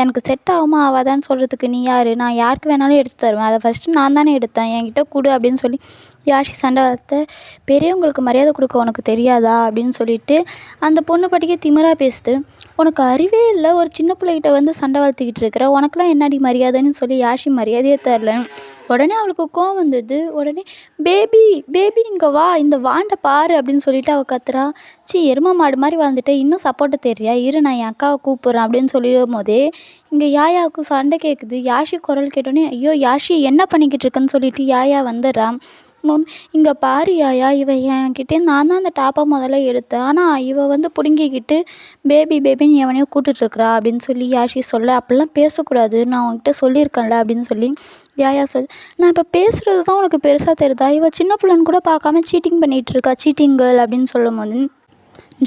எனக்கு செட் ஆகுமா ஆகாதான்னு சொல்கிறதுக்கு நீ யார்? நான் யாருக்கு வேணாலும் எடுத்து தருவேன். அதை ஃபஸ்ட்டு நான் தானே எடுத்தேன், என்கிட்ட கொடு அப்படின்னு சொல்லி யாஷி சண்டை வளர்த்த. பெரியவங்களுக்கு மரியாதை கொடுக்க உனக்கு தெரியாதா அப்படின்னு சொல்லிட்டு அந்த பொண்ணு பாட்டுக்கே திமிராக பேசுது. உனக்கு அறிவே இல்லை, ஒரு சின்ன பிள்ளைகிட்ட வந்து சண்டை வளர்த்துக்கிட்டு இருக்கிற, உனக்குலாம் என்னடி மரியாதைன்னு சொல்லி யாஷி மரியாதையே தரல. உடனே அவளுக்கு கோவம் வந்தது. உடனே பேபி பேபி இங்கே வா, இந்த வாண்டை பாரு அப்படின்னு சொல்லிட்டு அவள் கத்துறா. எருமை மாடு மாதிரி வாழ்ந்துட்டு இன்னும் சப்போர்ட்டு தெரியா, இரு நான் என் அக்காவை கூப்பிட்றேன் அப்படின்னு சொல்லிடும் போதே இங்கே யாயாவுக்கு சண்டை கேட்குது. யாஷி குரல் கேட்டோன்னே ஐயோ யாஷி என்ன பண்ணிக்கிட்டு இருக்குன்னு சொல்லிட்டு யாயா வந்துடுறா. இங்கே பாரு யாயா, என்கிட்டே நான் தான் அந்த டாப்பை முதல்ல எடுத்தேன், ஆனால் வந்து பிடுங்கிக்கிட்டு பேபி பேபின்னு எவனையோ கூப்பிட்டுருக்குறா அப்படின்னு சொல்லி யாஷி சொல்ல, அப்படிலாம் பேசக்கூடாது, நான் உன்கிட்ட சொல்லியிருக்கேன்ல அப்படின்னு சொல்லி யாயா நான் இப்போ பேசுகிறது தான் உனக்கு பெருசாக தெரியுதா, சின்ன பிள்ளைன்னு கூட பார்க்காம சீட்டிங் பண்ணிகிட்டு இருக்கா, சீட்டிங் கேர்ள் அப்படின்னு சொல்லும் போது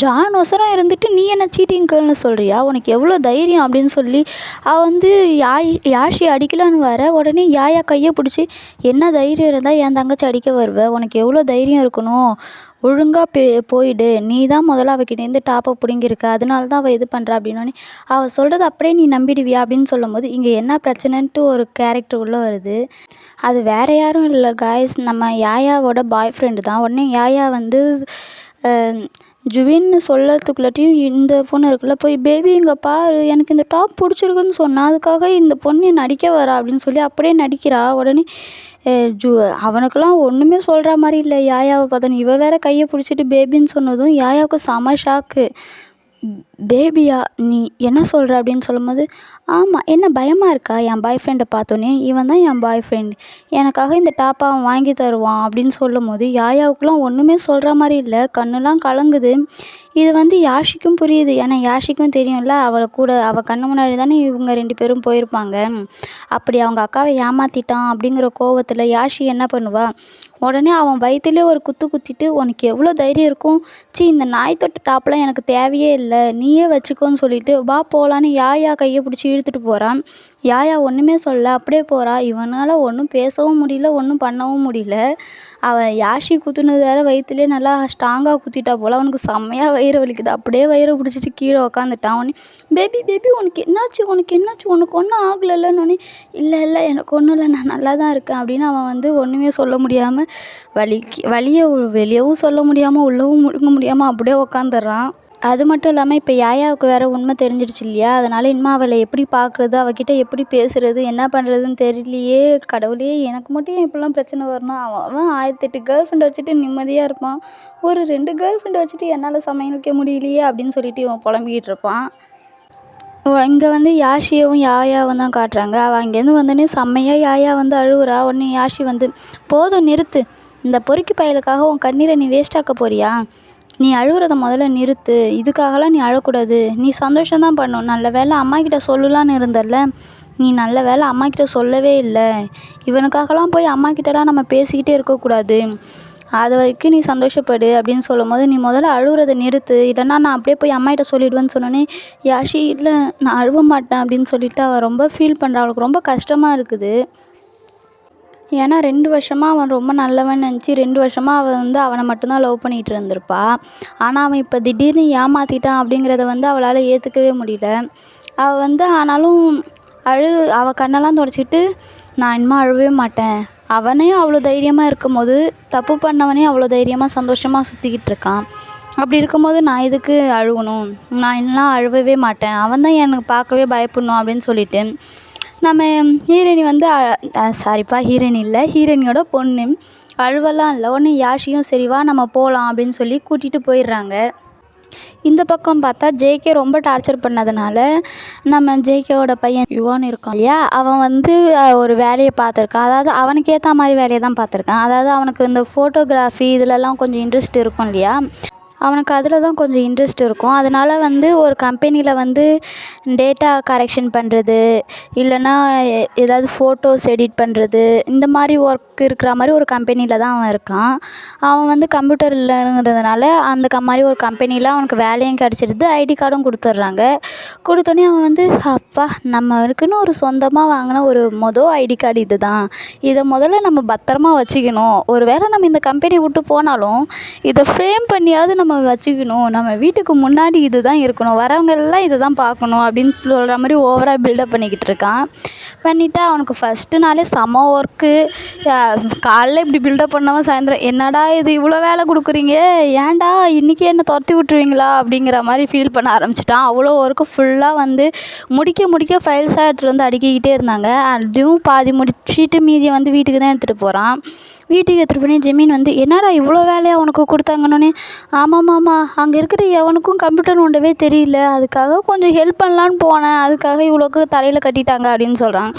ஜான் ஒசரம் இருந்துட்டு நீ என்ன சீட்டிங் கேர்ள்னு சொல்கிறியா, உனக்கு எவ்வளோ தைரியம் அப்படின்னு சொல்லி அவள் வந்து யாஷி அடிக்கலான்னு வர, உடனே யாயா கையை பிடிச்சி என்ன தைரியம் இருந்தால் என் தங்கச்சி அடிக்க வருவ, உனக்கு எவ்வளோ தைரியம் இருக்கணும், ஒழுங்காக போயிடு, நீ தான் முதல்ல அவகிட்டேருந்து டாப்பை பிடுங்கிருக்க, அதனால தான் அவள் இது பண்ணுறா அப்படின்னோடனே அவள் சொல்கிறது அப்படியே நீ நம்பிடுவியா அப்படின்னு சொல்லும்போது இங்கே என்ன பிரச்சனைன்ட்டு ஒரு கேரக்டர் உள்ளே வருது. அது வேறு யாரும் இல்லை காய்ஸ், நம்ம யாயாவோட பாய் ஃப்ரெண்டு தான். உடனே யாயா வந்து ஜுவின்னு சொல்லறதுக்குள்ளாட்டியும் இந்த பொண்ணு இருக்குல்ல போய் பேபி இங்கே பாரு, எனக்கு இந்த டாப் பிடிச்சிருக்குன்னு சொன்னால் அதுக்காக இந்த பொண்ணு நடிக்க வரா அப்படின்னு சொல்லி அப்படியே நடிக்கிறா. உடனே அவனுக்கெல்லாம் ஒன்றுமே சொல்கிற மாதிரி இல்லை யாயாவை பார்த்தோன்னு. இவ வேற கையை பிடிச்சிட்டு பேபின்னு சொன்னதும் யாயாவுக்கு செம ஷாக்கு. பேபியா நீ என்ன சொல்கிற அப்படின்னு சொல்லும்போது ஆமாம் என்ன பயமாக இருக்கா, என் பாய் ஃப்ரெண்டை பார்த்தோன்னே இவன் தான் என் பாய் ஃப்ரெண்ட், எனக்காக இந்த டாப்பை அவன் வாங்கி தருவான் அப்படின்னு சொல்லும் போது யாயாவுக்குலாம் ஒன்றுமே சொல்கிற மாதிரி இல்லை, கண்ணுலாம் கலங்குது. இது வந்து யாஷிக்கும் புரியுது, ஏன்னா யாஷிக்கும் தெரியும்ல அவள் கண்ணு முன்னாடி தானே இவங்க 2 பேரும் போயிருப்பாங்க. அப்படி அவங்க அக்காவை ஏமாற்றிட்டான் அப்படிங்கிற கோவத்தில் யாஷி என்ன பண்ணுவா, உடனே அவன் வயிற்றுலேயே ஒரு குத்திட்டு உனக்கு எவ்வளோ தைரியம் இருக்கும், இந்த நாய் தொட்ட டாப்லாம் எனக்கு தேவையே இல்லை, நீயே வச்சுக்கோன்னு சொல்லிட்டு வா போகலான்னு யாயா கையை பிடிச்சி இழுத்துட்டு போகிறான். யாயா ஒன்றுமே சொல்ல அப்படியே போகிறா. இவனால் ஒன்றும் பேசவும் முடியல, ஒன்றும் பண்ணவும் முடியல. அவன் யாஷி குத்துனது வேறு வயிற்றுலேயே நல்லா ஸ்ட்ராங்காக குத்திட்டா போல், அவனுக்கு செம்மையாக வயிறு வலிக்குது. அப்படியே வயிறை பிடிச்சிட்டு கீழே உக்காந்துட்டான். உடனே பேபி உனக்கு என்னாச்சு உனக்கு ஒன்றும் ஆகலைல்லன்னு. இல்லை எனக்கு ஒன்றும் இல்லை, நான் நல்லா தான் இருக்கேன் அப்படின்னு அவன் வந்து ஒன்றுமே சொல்ல முடியாமல் வலியை வெளியவும் சொல்ல முடியாமல் உள்ளவும் முழுங்க முடியாமல் அப்படியே உக்காந்துடுறான். அது மட்டும் இல்லாமல் இப்போ யாயாவுக்கு வேறு உண்மை தெரிஞ்சிடுச்சு இல்லையா, அதனால் இனிமேல் அவளை எப்படி பார்க்குறது, அவகிட்ட எப்படி பேசுகிறது, என்ன பண்ணுறதுன்னு தெரியலையே. கடவுளே, எனக்கு மட்டும் ஏன் இப்படிலாம் பிரச்சனை வரணும். அவன் அவன் 1008 கேர்ள் ஃப்ரெண்ட் வச்சுட்டு நிம்மதியாக இருப்பான். ஒரு 2 கேர்ள் ஃப்ரெண்ட் வச்சுட்டு என்னால் சமாளிக்க முடியலையே அப்படின்னு சொல்லிட்டு இவன் புலம்பிக்கிட்டு இருப்பான். இங்கே வந்து யாஷியவும் யாயாவும் தான் காட்டுறாங்க. அவள் அங்கேருந்து வந்தோடனே செம்மையாக யாயா வந்து அழுகுறா. உடனே யாஷி வந்து, போதும் நிறுத்து, இந்த பொறுக்கி பயலுக்காக உன் கண்ணீரை நீ வேஸ்ட்டாக்க போறியா, நீ அழுகுறத முதல்ல நிறுத்து, இதுக்காகலாம் நீ அழக்கூடாது, நீ சந்தோஷம்தான் பண்ணணும். நல்ல வேளை அம்மாக்கிட்ட சொல்லலான்னு இருந்தல்ல, நீ நல்ல வேளை அம்மாக்கிட்ட சொல்லவே இல்லை. இவனுக்காகலாம் போய் அம்மாக்கிட்டலாம் நம்ம பேசிக்கிட்டே இருக்கக்கூடாது, அது வரைக்கும் நீ சந்தோஷப்படு அப்படின்னு சொல்லும்போது, நீ முதல்ல அழுகுறத நிறுத்து, இல்லைன்னா நான் அப்படியே போய் அம்மாகிட்ட சொல்லிவிடுவேன்னு சொன்னோன்னே யாஷி, இல்லை நான் அழுவ மாட்டேன் அப்படின்னு சொல்லிட்டு அவள் ரொம்ப ஃபீல் பண்ணுறா. அவளுக்கு ரொம்ப கஷ்டமாக இருக்குது. ஏன்னா 2 வருஷமாக அவன் ரொம்ப நல்லவன் நினச்சி 2 வருஷமாக அவள் வந்து அவனை மட்டும்தான் லவ் பண்ணிகிட்டு இருந்திருப்பா. ஆனால் அவன் இப்போ திடீர்னு ஏமாற்றிட்டான் அப்படிங்கிறத வந்து அவளால் ஏற்றுக்கவே முடியல. அவள் வந்து ஆனாலும் அவள் கண்ணெல்லாம் துடைச்சிட்டு, நான் இனிமேல் அழுவே மாட்டேன், அவனே அவ்வளோ தைரியமாக இருக்கும்போது தப்பு பண்ணவனே அவ்வளோ தைரியமாக சந்தோஷமாக சுற்றிக்கிட்டு இருக்கான், அப்படி இருக்கும்போது நான் எதுக்கு அழுகணும், நான் இன்னும் அழுவவே மாட்டேன், அவன் தான் எனக்கு பார்க்கவே பயப்படணும் அப்படின்னு சொல்லிட்டு நம்ம ஹீரோயினி வந்து சாரிப்பா ஹீரோயின் இல்லை, ஹீரோயினியோட பொண்ணு அழுவலாம் இல்லை. உடனே யாஷியும் சரி வா நம்ம போகலாம் அப்படின்னு சொல்லி கூட்டிகிட்டு போயிடுறாங்க. இந்த பக்கம் பார்த்தா ஜேகே ரொம்ப டார்ச்சர் பண்ணதுனால நம்ம ஜேகேவோட பையன் யுவான் இருக்கான் இல்லையா, அவன் வந்து ஒரு வேலையை பார்த்துருக்கான். அதாவது அவனுக்கு ஏற்ற மாதிரி வேலையை தான் பார்த்துருக்கான். அதாவது அவனுக்கு இந்த ஃபோட்டோகிராஃபி இதிலலாம் கொஞ்சம் இன்ட்ரெஸ்ட் இருக்கும் இல்லையா, அவனுக்கு அதில் தான் கொஞ்சம் இன்ட்ரெஸ்ட் இருக்கும். அதனால் வந்து ஒரு கம்பெனியில் வந்து டேட்டா கரெக்ஷன் பண்ணுறது, இல்லைன்னா ஏதாவது ஃபோட்டோஸ் எடிட் பண்ணுறது, இந்த மாதிரி ஒர்க் இருக்கிற மாதிரி ஒரு கம்பெனியில் தான் அவன் இருக்கான். அவன் வந்து கம்ப்யூட்டர் இல்லைங்கிறதுனால அந்த மாதிரி ஒரு கம்பெனியில் அவனுக்கு வேலையும் கிடச்சிடுது, ஐடி கார்டும் கொடுத்துட்றாங்க. கொடுத்தோன்னே அவன் வந்து, அப்பா நம்மளுக்குன்னு ஒரு சொந்தமாக வாங்கின ஒரு ஐடி கார்டு இது தான், இதை முதல்ல நம்ம பத்திரமா வச்சுக்கணும், ஒரு வேளை நம்ம இந்த கம்பெனி விட்டு போனாலும் இதை ஃப்ரேம் பண்ணியாவது நம்ம வச்சுக்கணும், நம்ம வீட்டுக்கு முன்னாடி இது தான் இருக்கணும், வரவங்கெல்லாம் இதை தான் பார்க்கணும் அப்படின்னு சொல்கிற மாதிரி ஓவராக பில்டப் பண்ணிக்கிட்டு இருக்கான். பண்ணிவிட்டு அவனுக்கு ஃபஸ்ட்டு நாளே செம ஒர்க்கு. காலைல இப்படி பில்டப் பண்ணவன் சாயந்தரம், என்னடா இது இவ்வளோ வேலை கொடுக்குறீங்க, ஏன்டா இன்றைக்கி என்ன துரத்தி விட்ருவீங்களா அப்படிங்கிற மாதிரி ஃபீல் பண்ண ஆரம்பிச்சிட்டான். அவ்வளோ ஒர்க்கு ஃபுல்லாக வந்து முடிக்க ஃபைல்ஸாக எடுத்துகிட்டு வந்து அடுக்கிக்கிட்டே இருந்தாங்க. அதுவும் பாதி முடிச்சுட்டு மீதியை வந்து வீட்டுக்கு தான் எடுத்துகிட்டு போகிறான். வீட்டுக்கு எடுத்துகிட்டு போனே ஜெமீன் வந்து, என்னடா இவ்வளோ வேலையை அவனுக்கு கொடுத்தாங்கன்னொன்னே, ஆமாம்மாம்மா அங்கே இருக்கிற எவனுக்கும் கம்ப்யூட்டர் நோண்டவே தெரியல, அதுக்காக கொஞ்சம் ஹெல்ப் பண்ணலான்னு போனேன், அதுக்காக இவ்வளோக்கு தலையில் கட்டிட்டாங்க அப்படின்னு சொல்கிறான்.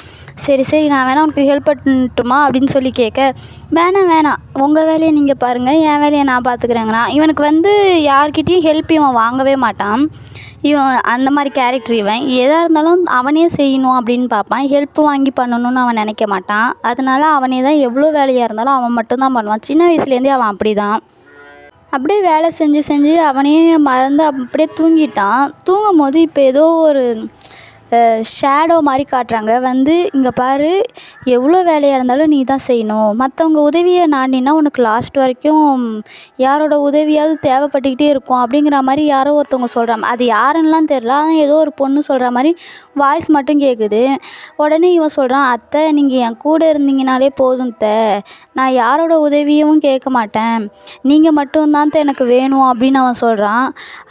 சரி நான் வேணா உனக்கு ஹெல்ப் பண்ணட்டுமா அப்படின்னு சொல்லி கேட்க, வேணாம் உங்கள் வேலையை நீங்கள் பாருங்கள், என் வேலையை நான் பார்த்துக்கிறேங்கிறான். இவனுக்கு வந்து யார்கிட்டையும் ஹெல்ப் இவன் வாங்கவே மாட்டான். இவன் அந்த மாதிரி கேரக்டர். இவன் எதாக இருந்தாலும் அவனே செய்யணும் அப்படின்னு பார்ப்பான், ஹெல்ப் வாங்கி பண்ணணும்னு அவன் நினைக்க மாட்டான். அதனால அவனே தான் எவ்வளோ வேலையாக இருந்தாலும் அவன் மட்டும்தான் பண்ணுவான். சின்ன வயசுலேருந்தே அவன் அப்படி தான். அப்படியே வேலை செஞ்சு அவனே மறந்து அப்படியே தூங்கிட்டான். தூங்கும் போது இப்போ ஏதோ ஒரு ஷேடோ மாதிரி காட்டுறாங்க. வந்து இங்கே பாரு, எவ்வளோ வேலையாக இருந்தாலும் நீ தான் செய்யணும், மற்றவங்க உதவியை நாடினா உனக்கு லாஸ்ட் வரைக்கும் யாரோட உதவியாவது தேவைப்பட்டுக்கிட்டே இருக்கும் அப்படிங்கிற மாதிரி யாரோ ஒருத்தவங்க சொல்கிறாங்க. அது யாருன்னெலாம் தெரில, ஆனால் ஏதோ ஒரு பொண்ணு சொல்கிற மாதிரி வாய்ஸ் மட்டும் கேட்குது. உடனே இவன் சொல்கிறான், அத்தை நீங்கள் என் கூட இருந்தீங்கனாலே போதும் அத்தை, நான் யாரோட உதவியும் கேட்க மாட்டேன், நீங்கள் மட்டும்தான் எனக்கு வேணும் அப்படின்னு அவன் சொல்கிறான்.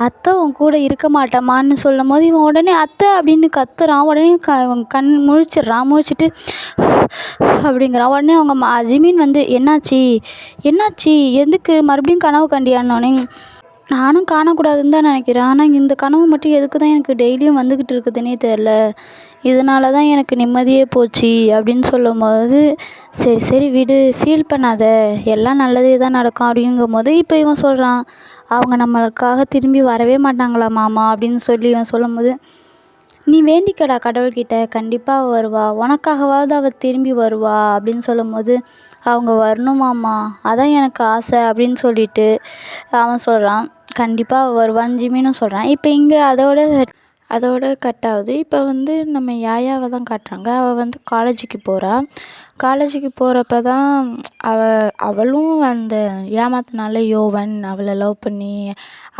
அத்தை உன் கூட இருக்க மாட்டேம்மான்னு சொல்லும் போது இவன் உடனே அத்தை அப்படின்னு கத்துறான். உடனே கண் முழிச்சிட்டு அப்படிங்கிறான். உடனே அவங்க ஜிமின் வந்து, என்னாச்சு எதுக்கு மறுபடியும் கனவு கண்டியானோடனே, நானும் காணக்கூடாதுன்னு தான் நினைக்கிறேன், ஆனால் இந்த கனவு மட்டும் எதுக்கு தான் எனக்கு டெய்லியும் வந்துக்கிட்டு இருக்குதுன்னே தெரில, இதனால தான் எனக்கு நிம்மதியே போச்சு அப்படின்னு சொல்லும்போது, சரி விடு, ஃபீல் பண்ணாத, எல்லாம் நல்லதே தான் நடக்கும் அப்படிங்கும்போது இப்போ இவன் சொல்கிறான், அவங்க நம்மளுக்காக திரும்பி வரவே மாட்டாங்களா மாமா அப்படின்னு சொல்லி இவன் சொல்லும்போது, நீ வேண்டிக்கடா கடவுள்கிட்ட, கண்டிப்பாக வருவா, உனக்காகவாவது அவள் திரும்பி வருவா அப்படின்னு சொல்லும்போது, அவங்க வரணுமாம்மா, அதான் எனக்கு ஆசை அப்படின்னு சொல்லிட்டு அவன் சொல்கிறான். கண்டிப்பாக வருவான்னு ஜிமினும் சொல்கிறான். இப்போ இங்கே அதோட கட் ஆகுது. இப்போ வந்து நம்ம யாயாவை தான் காட்டுறாங்க. அவள் வந்து காலேஜுக்கு போகிறா. காலேஜுக்கு போகிறப்ப தான் அவளும் அந்த ஏமாத்துனால யோவன் அவளை லவ் பண்ணி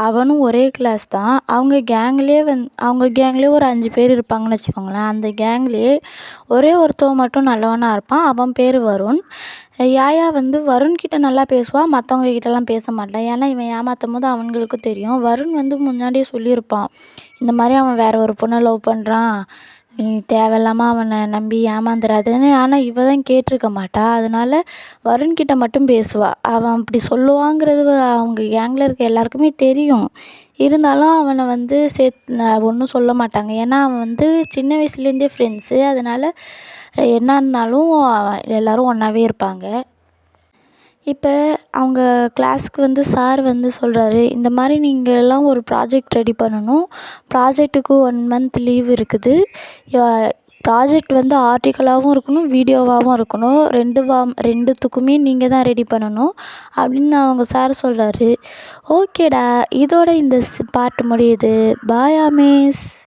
அவனும் ஒரே கிளாஸ் தான். அவங்க கேங்லேயே ஒரு 5 பேர் இருப்பாங்கன்னு வச்சுக்கோங்களேன். அந்த கேங்லேயே ஒரே ஒருத்தவன் மட்டும் நல்லவனா இருப்பான். அவன் பேர் வருண். யாயா வந்து வருண்கிட்ட நல்லா பேசுவா. மற்றவங்க கிட்டலாம் பேச மாட்டான். ஏன்னா இவன் ஏமாற்றும்போது அவங்களுக்கும் தெரியும். வருண் வந்து முன்னாடியே சொல்லியிருப்பான், இந்த மாதிரி அவன் வேற ஒரு பொண்ணை லவ் பண்ணுறான், நீ தேவையில்லாமல் அவனை நம்பி ஏமாந்துடாதன்னு. ஆனால் இவ தான் கேட்டிருக்க மாட்டா. அதனால வருண்கிட்ட மட்டும் பேசுவா. அவன் அப்படி சொல்லுவாங்கிறது அவங்க கேங்கில் இருக்க எல்லாருக்குமே தெரியும். இருந்தாலும் அவனை வந்து ஒன்றும் சொல்ல மாட்டாங்க. ஏன்னா அவன் வந்து சின்ன வயசுலேருந்தே ஃப்ரெண்ட்ஸு. அதனால் என்ன இருந்தாலும் எல்லோரும் ஒன்றாவே இருப்பாங்க. இப்போ அவங்க கிளாஸுக்கு வந்து சார் வந்து சொல்கிறாரு, இந்த மாதிரி நீங்கள் எல்லாம் ஒரு ப்ராஜெக்ட் ரெடி பண்ணணும். ப்ராஜெக்ட்டுக்கு 1 மந்த் லீவ் இருக்குது. ப்ராஜெக்ட் வந்து ஆர்டிக்கலாகவும் இருக்கணும், வீடியோவாகவும் இருக்கணும். 2த்துக்குமே நீங்கள் தான் ரெடி பண்ணணும் அப்படின்னு அவங்க சார் சொல்கிறாரு. ஓகேடா, இதோட இந்த பார்ட் முடியுது. பாய் ஆமீஸ்.